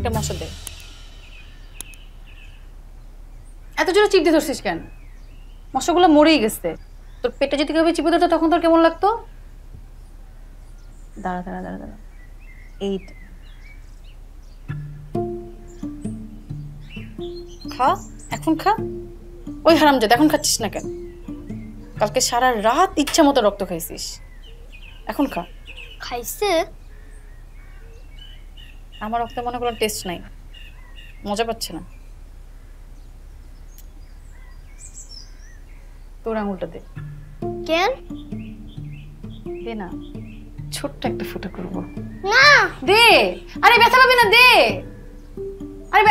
একটা মশা দে। এত জোরে চিপ দিয়ে ধরছিস কেন? মশাগুলো মরেই গেছে। তোর পেটে যদি কেউ চিপে ধরতো তখন তোর কেমন লাগতো? দাঁড়া দাঁড়া দাঁড়া দাঁড়া, এইট। খা, এখন খা। ওই হারামজাদা, এখন খাচ্ছিস না কেন? কালকে সারা রাত ইচ্ছা মতো রক্ত খাইছিস, এখন খা। খাইছে? আমার রক্তে মনে কোনো টেস্ট নাই, মজা পাচ্ছে না। তোর আঙুলটা দে। কেন? দে না, ছোট্ট একটা ফুটা করবো। না দে। আরে ব্যথা পাবি না, দে। আরে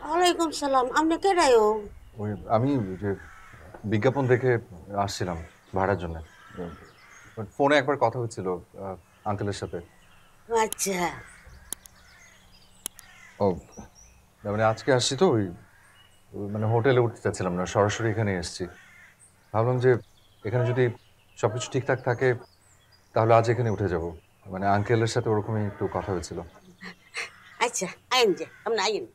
ওয়ালাইকুম সালাম। আপনি কে রায়ো? ওই আমি যে বিজ্ঞাপন দেখে আসছিলাম ভাড়ার জন্য। ফোনে একবার কথা হচ্ছিল আঙ্কেলের সাথে। আচ্ছা। ও মানে আজকে আসছি তো ওই মানে হোটেলে উঠতে চাচ্ছিলাম না, সরাসরি এখানে এসেছি। ভাবলাম যে এখানে যদি সবকিছু ঠিকঠাক থাকে তাহলে আজ এখানে উঠে যাব। মানে আঙ্কেলের সাথে ওরকমই একটু কথা হয়েছিল। আচ্ছা, আইন যে আপনি আইন।